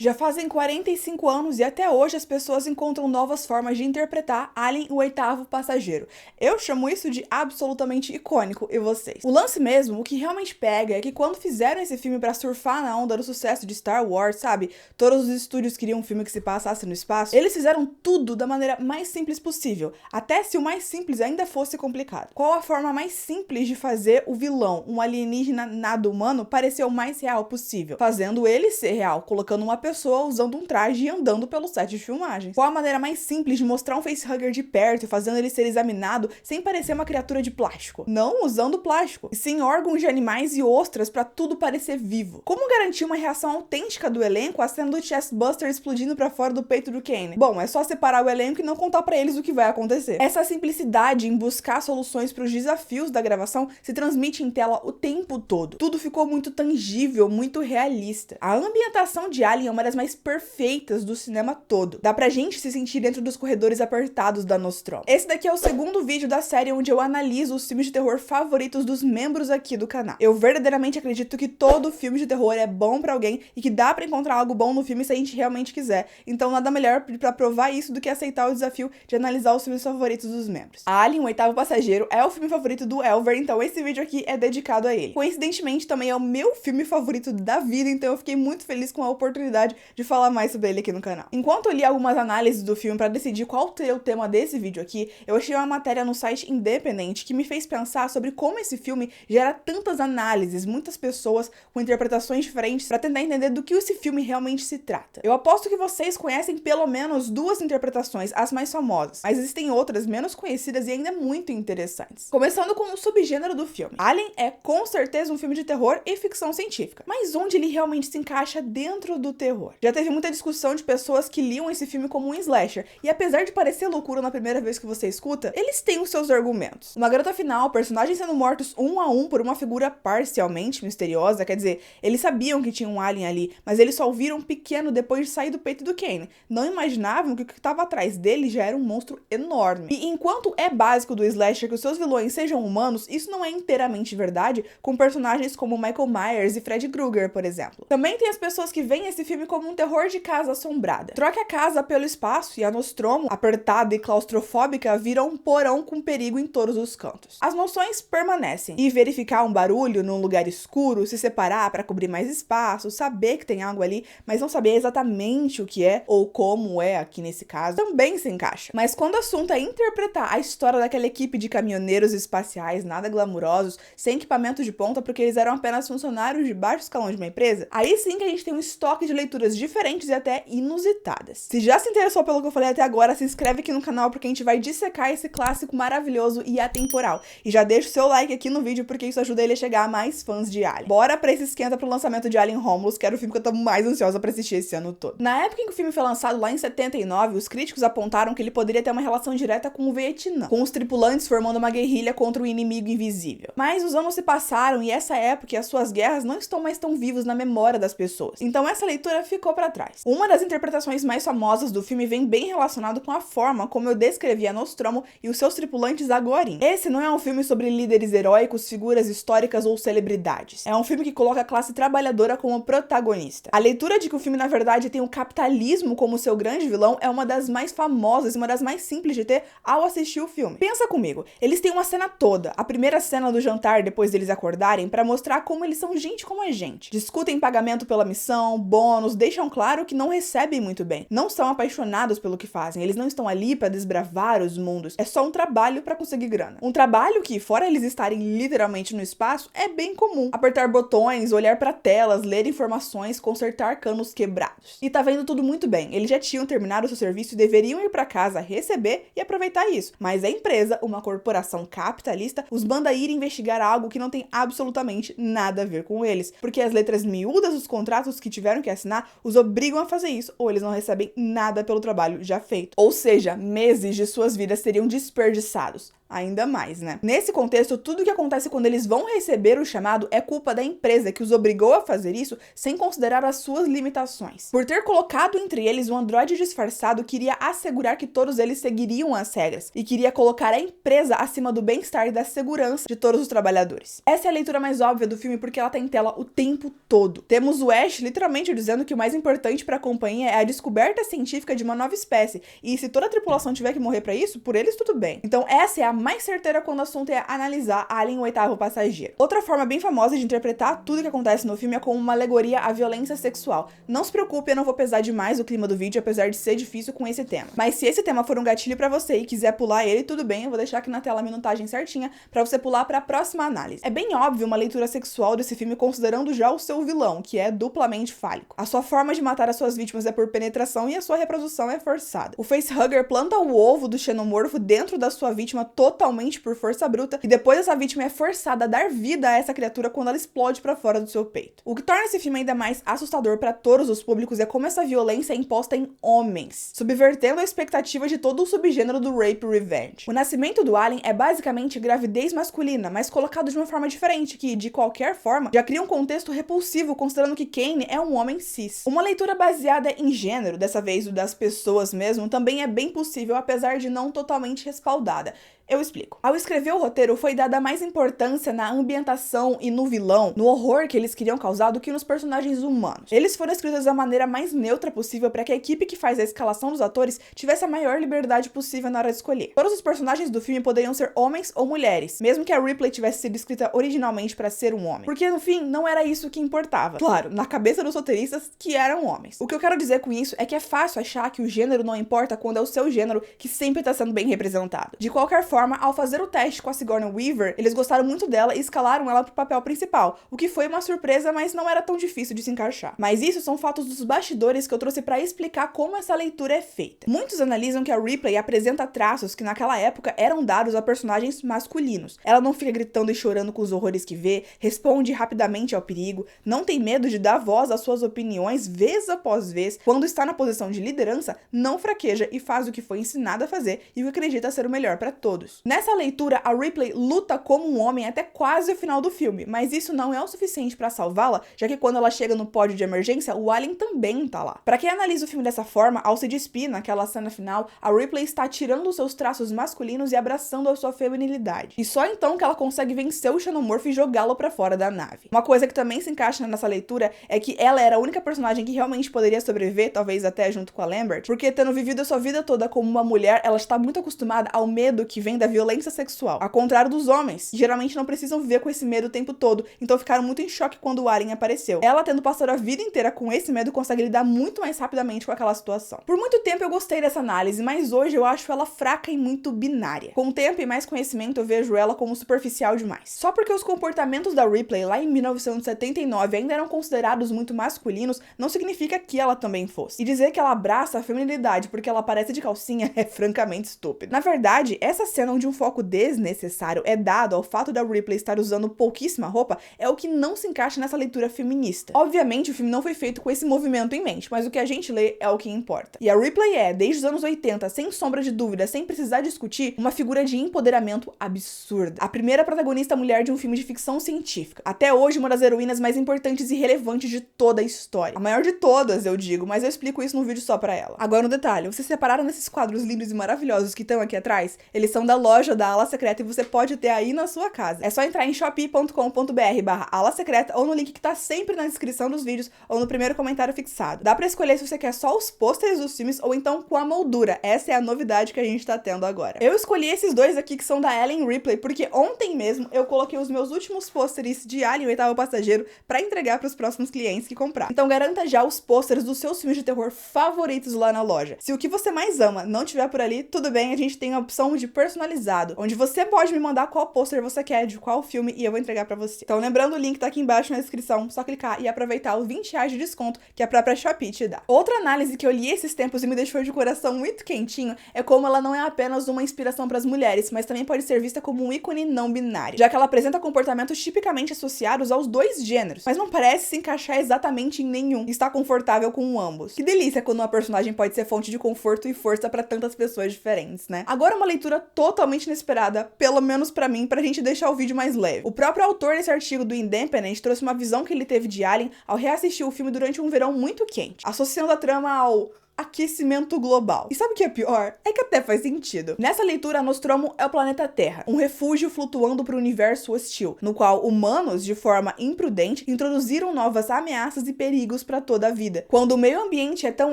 Já fazem 45 anos e até hoje as pessoas encontram novas formas de interpretar Alien, o oitavo passageiro. Eu chamo isso de absolutamente icônico, e vocês? O lance mesmo, o que realmente pega, é que quando fizeram esse filme pra surfar na onda do sucesso de Star Wars, sabe? Todos os estúdios queriam um filme que se passasse no espaço. Eles fizeram tudo da maneira mais simples possível, até se o mais simples ainda fosse complicado. Qual a forma mais simples de fazer o vilão, um alienígena nada humano, parecer o mais real possível? Fazendo ele ser real, colocando uma pessoa usando um traje e andando pelo set de filmagens. Qual a maneira mais simples de mostrar um facehugger de perto e fazendo ele ser examinado sem parecer uma criatura de plástico? Não usando plástico, e sim órgãos de animais e ostras pra tudo parecer vivo. Como garantir uma reação autêntica do elenco à cena do chestbuster explodindo pra fora do peito do Kane? Bom, é só separar o elenco e não contar pra eles o que vai acontecer. Essa simplicidade em buscar soluções pros desafios da gravação se transmite em tela o tempo todo. Tudo ficou muito tangível, muito realista. A ambientação de Alien é uma das mais perfeitas do cinema todo. Dá pra gente se sentir dentro dos corredores apertados da Nostromo. Esse daqui é o segundo vídeo da série onde eu analiso os filmes de terror favoritos dos membros aqui do canal. Eu verdadeiramente acredito que todo filme de terror é bom pra alguém e que dá pra encontrar algo bom no filme se a gente realmente quiser. Então nada melhor pra provar isso do que aceitar o desafio de analisar os filmes favoritos dos membros. Alien, o oitavo passageiro, é o filme favorito do Elver, então esse vídeo aqui é dedicado a ele. Coincidentemente, também é o meu filme favorito da vida, então eu fiquei muito feliz com a oportunidade de falar mais sobre ele aqui no canal. Enquanto eu li algumas análises do filme pra decidir qual seria o tema desse vídeo aqui, eu achei uma matéria no site Independent que me fez pensar sobre como esse filme gera tantas análises, muitas pessoas com interpretações diferentes pra tentar entender do que esse filme realmente se trata. Eu aposto que vocês conhecem pelo menos duas interpretações, as mais famosas, mas existem outras menos conhecidas e ainda muito interessantes. Começando com o subgênero do filme. Alien é com certeza um filme de terror e ficção científica, mas onde ele realmente se encaixa dentro do terror? Já teve muita discussão de pessoas que liam esse filme como um slasher, e apesar de parecer loucura na primeira vez que você escuta, eles têm os seus argumentos. Uma garota final, personagens sendo mortos um a um por uma figura parcialmente misteriosa, quer dizer, eles sabiam que tinha um alien ali, mas eles só o viram pequeno depois de sair do peito do Kane. Não imaginavam que o que estava atrás dele já era um monstro enorme. E enquanto é básico do slasher que os seus vilões sejam humanos, isso não é inteiramente verdade com personagens como Michael Myers e Freddy Krueger, por exemplo. Também tem as pessoas que veem esse filme como um terror de casa assombrada. Troque a casa pelo espaço e a Nostromo, apertada e claustrofóbica, vira um porão com perigo em todos os cantos. As noções permanecem, e verificar um barulho num lugar escuro, se separar para cobrir mais espaço, saber que tem algo ali, mas não saber exatamente o que é ou como é aqui nesse caso, também se encaixa. Mas quando o assunto é interpretar a história daquela equipe de caminhoneiros espaciais nada glamurosos, sem equipamento de ponta porque eles eram apenas funcionários de baixo escalão de uma empresa, aí sim que a gente tem um estoque de leituras diferentes e até inusitadas. Se já se interessou pelo que eu falei até agora, se inscreve aqui no canal porque a gente vai dissecar esse clássico maravilhoso e atemporal. E já deixa o seu like aqui no vídeo porque isso ajuda ele a chegar a mais fãs de Alien. Bora pra esse esquenta pro lançamento de Alien Romulus, que era o filme que eu tô mais ansiosa pra assistir esse ano todo. Na época em que o filme foi lançado, lá em 79, os críticos apontaram que ele poderia ter uma relação direta com o Vietnã, com os tripulantes formando uma guerrilha contra o inimigo invisível. Mas os anos se passaram e essa época e as suas guerras não estão mais tão vivos na memória das pessoas. Então essa leitura ficou pra trás. Uma das interpretações mais famosas do filme vem bem relacionado com a forma como eu descrevi a Nostromo e os seus tripulantes agorinha. Esse não é um filme sobre líderes heróicos, figuras históricas ou celebridades. É um filme que coloca a classe trabalhadora como protagonista. A leitura de que o filme na verdade tem o capitalismo como seu grande vilão é uma das mais famosas e uma das mais simples de ter ao assistir o filme. Pensa comigo, eles têm uma cena toda, a primeira cena do jantar depois deles acordarem, pra mostrar como eles são gente como a gente. Discutem pagamento pela missão, bônus, deixam claro que não recebem muito bem. Não são apaixonados pelo que fazem, eles não estão ali pra desbravar os mundos. É só um trabalho pra conseguir grana. Um trabalho que, fora eles estarem literalmente no espaço, é bem comum. Apertar botões, olhar pra telas, ler informações, consertar canos quebrados. E tá vendo tudo muito bem. Eles já tinham terminado o seu serviço e deveriam ir pra casa receber e aproveitar isso. Mas a empresa, uma corporação capitalista, os manda ir investigar algo que não tem absolutamente nada a ver com eles. Porque as letras miúdas dos contratos que tiveram que assinar os obrigam a fazer isso, ou eles não recebem nada pelo trabalho já feito. Ou seja, meses de suas vidas seriam desperdiçados. ainda mais, né? Nesse contexto, tudo que acontece quando eles vão receber o chamado é culpa da empresa que os obrigou a fazer isso sem considerar as suas limitações. Por ter colocado entre eles um androide disfarçado, queria assegurar que todos eles seguiriam as regras e queria colocar a empresa acima do bem-estar e da segurança de todos os trabalhadores. Essa é a leitura mais óbvia do filme porque ela tá em tela o tempo todo. Temos o Ash literalmente dizendo que o mais importante para a companhia é a descoberta científica de uma nova espécie e se toda a tripulação tiver que morrer para isso, por eles tudo bem. Então essa é a mais certeira quando o assunto é analisar Alien, o oitavo passageiro. Outra forma bem famosa de interpretar tudo que acontece no filme é como uma alegoria à violência sexual. Não se preocupe, eu não vou pesar demais o clima do vídeo, apesar de ser difícil com esse tema. Mas se esse tema for um gatilho pra você e quiser pular ele, tudo bem, eu vou deixar aqui na tela a minutagem certinha pra você pular pra próxima análise. É bem óbvio uma leitura sexual desse filme considerando já o seu vilão, que é duplamente fálico. A sua forma de matar as suas vítimas é por penetração e a sua reprodução é forçada. O facehugger planta o ovo do xenomorfo dentro da sua vítima totalmente por força bruta e depois essa vítima é forçada a dar vida a essa criatura quando ela explode pra fora do seu peito. O que torna esse filme ainda mais assustador pra todos os públicos é como essa violência é imposta em homens, subvertendo a expectativa de todo o subgênero do rape revenge. O nascimento do Alien é basicamente gravidez masculina, mas colocado de uma forma diferente, que, de qualquer forma, já cria um contexto repulsivo, considerando que Kane é um homem cis. Uma leitura baseada em gênero, dessa vez o das pessoas mesmo, também é bem possível, apesar de não totalmente respaldada. Eu explico. Ao escrever o roteiro, foi dada mais importância na ambientação e no vilão, no horror que eles queriam causar do que nos personagens humanos. Eles foram escritos da maneira mais neutra possível para que a equipe que faz a escalação dos atores tivesse a maior liberdade possível na hora de escolher. Todos os personagens do filme poderiam ser homens ou mulheres, mesmo que a Ripley tivesse sido escrita originalmente para ser um homem. Porque, no fim, não era isso que importava. Claro, na cabeça dos roteiristas, que eram homens. O que eu quero dizer com isso é que é fácil achar que o gênero não importa quando é o seu gênero que sempre tá sendo bem representado. De qualquer forma, ao fazer o teste com a Sigourney Weaver, eles gostaram muito dela e escalaram ela pro papel principal, o que foi uma surpresa, mas não era tão difícil de se encaixar. Mas isso são fatos dos bastidores que eu trouxe pra explicar como essa leitura é feita. Muitos analisam que a Ripley apresenta traços que naquela época eram dados a personagens masculinos. Ela não fica gritando e chorando com os horrores que vê, responde rapidamente ao perigo, não tem medo de dar voz às suas opiniões vez após vez, quando está na posição de liderança, não fraqueja e faz o que foi ensinada a fazer e o que acredita ser o melhor pra todos. Nessa leitura, a Ripley luta como um homem até quase o final do filme, mas isso não é o suficiente pra salvá-la, já que quando ela chega no pódio de emergência, o Alien também tá lá. Pra quem analisa o filme dessa forma, ao se despir naquela cena final, a Ripley está tirando os seus traços masculinos e abraçando a sua feminilidade. E só então que ela consegue vencer o xenomorfo e jogá-lo pra fora da nave. Uma coisa que também se encaixa nessa leitura é que ela era a única personagem que realmente poderia sobreviver, talvez até junto com a Lambert, porque tendo vivido a sua vida toda como uma mulher, ela está muito acostumada ao medo que vem da violência sexual, ao contrário dos homens, que geralmente não precisam viver com esse medo o tempo todo, então ficaram muito em choque quando o Alien apareceu. Ela, tendo passado a vida inteira com esse medo, consegue lidar muito mais rapidamente com aquela situação. Por muito tempo eu gostei dessa análise, mas hoje eu acho ela fraca e muito binária. Com o tempo e mais conhecimento, eu vejo ela como superficial demais. Só porque os comportamentos da Ripley lá em 1979 ainda eram considerados muito masculinos, não significa que ela também fosse. E dizer que ela abraça a feminilidade porque ela aparece de calcinha é francamente estúpido. Na verdade, essa cena onde um foco desnecessário é dado ao fato da Ripley estar usando pouquíssima roupa é o que não se encaixa nessa leitura feminista. Obviamente, o filme não foi feito com esse movimento em mente, mas o que a gente lê é o que importa. E a Ripley é, desde os anos 80, sem sombra de dúvida, sem precisar discutir, uma figura de empoderamento absurda. A primeira protagonista mulher de um filme de ficção científica. Até hoje, uma das heroínas mais importantes e relevantes de toda a história. A maior de todas, eu digo, mas eu explico isso no vídeo só pra ela. Agora, um detalhe, vocês separaram nesses quadros lindos e maravilhosos que estão aqui atrás? Eles são da loja da Ala Secreta e você pode ter aí na sua casa. É só entrar em shopee.com.br/alasecreta ou no link que tá sempre na descrição dos vídeos ou no primeiro comentário fixado. Dá pra escolher se você quer só os pôsteres dos filmes ou então com a moldura. Essa é a novidade que a gente tá tendo agora. Eu escolhi esses dois aqui que são da Ellen Ripley porque ontem mesmo eu coloquei os meus últimos pôsteres de Alien, o oitavo passageiro, pra entregar pros próximos clientes que comprar. Então garanta já os pôsteres dos seus filmes de terror favoritos lá na loja. Se o que você mais ama não tiver por ali, tudo bem, a gente tem a opção de personalizado, onde você pode me mandar qual pôster você quer, de qual filme, e eu vou entregar pra você. Então lembrando, o link tá aqui embaixo na descrição, só clicar e aproveitar os R$20 de desconto que a própria Shopee te dá. Outra análise que eu li esses tempos e me deixou de coração muito quentinho é como ela não é apenas uma inspiração pras mulheres, mas também pode ser vista como um ícone não binário, já que ela apresenta comportamentos tipicamente associados aos dois gêneros, mas não parece se encaixar exatamente em nenhum e está confortável com ambos. Que delícia quando uma personagem pode ser fonte de conforto e força pra tantas pessoas diferentes, né? Agora uma leitura totalmente totalmente inesperada, pelo menos pra mim, pra gente deixar o vídeo mais leve. O próprio autor desse artigo do Independent trouxe uma visão que ele teve de Alien ao reassistir o filme durante um verão muito quente, associando a trama ao aquecimento global. E sabe o que é pior? É que até faz sentido. Nessa leitura, Nostromo é o planeta Terra, um refúgio flutuando para o universo hostil, no qual humanos, de forma imprudente, introduziram novas ameaças e perigos para toda a vida. Quando o meio ambiente é tão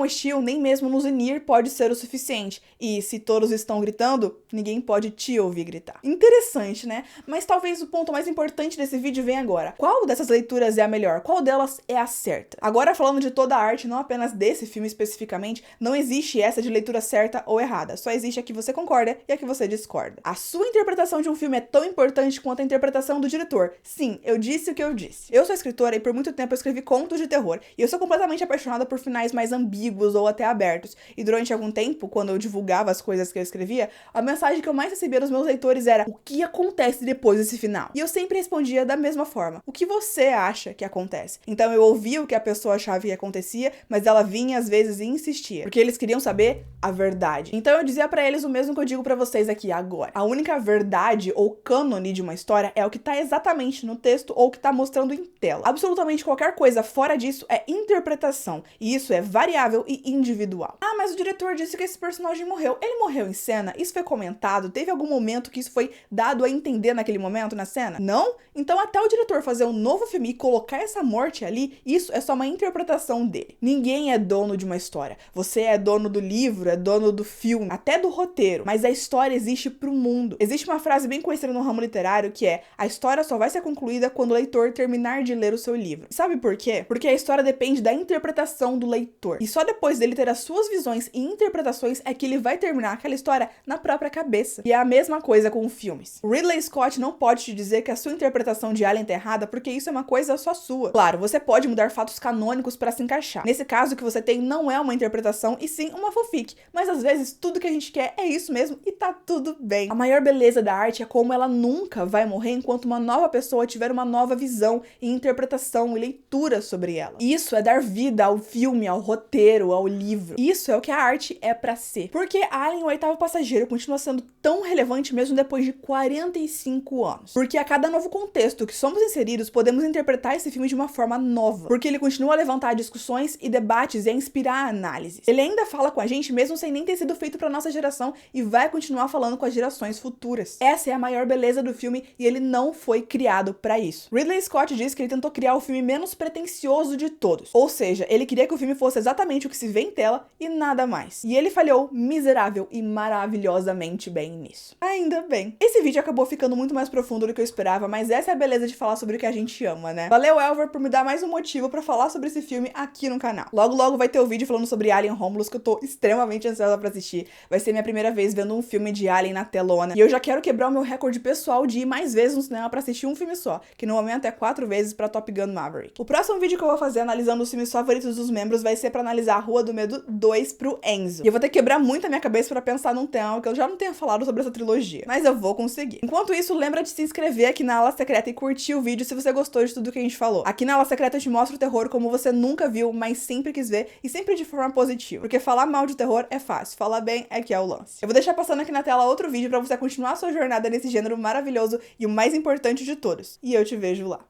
hostil, nem mesmo nos unir pode ser o suficiente. E se todos estão gritando, ninguém pode te ouvir gritar. Interessante, né? Mas talvez o ponto mais importante desse vídeo venha agora. Qual dessas leituras é a melhor? Qual delas é a certa? Agora, falando de toda a arte, não apenas desse filme especificamente, não existe essa de leitura certa ou errada, só existe a que você concorda e a que você discorda. A sua interpretação de um filme é tão importante quanto a interpretação do diretor. Sim, eu disse o que eu disse. Eu sou escritora e por muito tempo eu escrevi contos de terror, e eu sou completamente apaixonada por finais mais ambíguos ou até abertos, e durante algum tempo, quando eu divulgava as coisas que eu escrevia, a mensagem que eu mais recebia dos meus leitores era: o que acontece depois desse final? E eu sempre respondia da mesma forma: o que você acha que acontece? Então eu ouvia o que a pessoa achava que acontecia, mas ela vinha às vezes e insistia, porque eles queriam saber a verdade. Então eu dizia pra eles o mesmo que eu digo pra vocês aqui agora. A única verdade ou cânone de uma história é o que tá exatamente no texto ou que tá mostrando em tela. Absolutamente qualquer coisa fora disso é interpretação, e isso é variável e individual. Ah, mas o diretor disse que esse personagem morreu. Ele morreu em cena? Isso foi comentado? Teve algum momento que isso foi dado a entender naquele momento na cena? Não? Então até o diretor fazer um novo filme e colocar essa morte ali, isso é só uma interpretação dele. Ninguém é dono de uma história. Você é dono do livro, é dono do filme, até do roteiro, mas a história existe pro mundo. Existe uma frase bem conhecida no ramo literário que é: a história só vai ser concluída quando o leitor terminar de ler o seu livro. Sabe por quê? Porque a história depende da interpretação do leitor. E só depois dele ter as suas visões e interpretações é que ele vai terminar aquela história na própria cabeça. E é a mesma coisa com filmes. O Ridley Scott não pode te dizer que a sua interpretação de Alien tá errada, porque isso é uma coisa só sua. Claro, você pode mudar fatos canônicos pra se encaixar. Nesse caso, o que você tem não é uma interpretação, e sim uma fanfic. Mas às vezes tudo que a gente quer é isso mesmo e tá tudo bem. A maior beleza da arte é como ela nunca vai morrer enquanto uma nova pessoa tiver uma nova visão e interpretação e leitura sobre ela. Isso é dar vida ao filme, ao roteiro, ao livro. Isso é o que a arte é pra ser. Porque Alien, o Oitavo Passageiro, continua sendo tão relevante mesmo depois de 45 anos. Porque a cada novo contexto que somos inseridos, podemos interpretar esse filme de uma forma nova. Porque ele continua a levantar discussões e debates e a inspirar análises. Ele ainda fala com a gente mesmo sem nem ter sido feito pra nossa geração e vai continuar falando com as gerações futuras. Essa é a maior beleza do filme e ele não foi criado pra isso. Ridley Scott diz que ele tentou criar o filme menos pretensioso de todos. Ou seja, ele queria que o filme fosse exatamente o que se vê em tela e nada mais. E ele falhou miserável e maravilhosamente bem nisso. Ainda bem. Esse vídeo acabou ficando muito mais profundo do que eu esperava, mas essa é a beleza de falar sobre o que a gente ama, né? Valeu, Elver, por me dar mais um motivo pra falar sobre esse filme aqui no canal. Logo, logo vai ter o vídeo falando sobre Alien Romulus, que eu tô extremamente ansiosa pra assistir. Vai ser minha primeira vez vendo um filme de Alien na telona. E eu já quero quebrar o meu recorde pessoal de ir mais vezes no cinema pra assistir um filme só, que no momento é 4 vezes pra Top Gun Maverick. O próximo vídeo que eu vou fazer analisando os filmes favoritos dos membros vai ser pra analisar a Rua do Medo 2 pro Enzo. E eu vou ter que quebrar muito a minha cabeça pra pensar num tema que eu já não tenha falado sobre essa trilogia. Mas eu vou conseguir. Enquanto isso, lembra de se inscrever aqui na Ala Secreta e curtir o vídeo se você gostou de tudo que a gente falou. Aqui na Ala Secreta eu te mostro o terror como você nunca viu, mas sempre quis ver e sempre de forma positiva. Porque falar mal de terror é fácil, falar bem é que é o lance. Eu vou deixar passando aqui na tela outro vídeo pra você continuar a sua jornada nesse gênero maravilhoso e o mais importante de todos. E eu te vejo lá.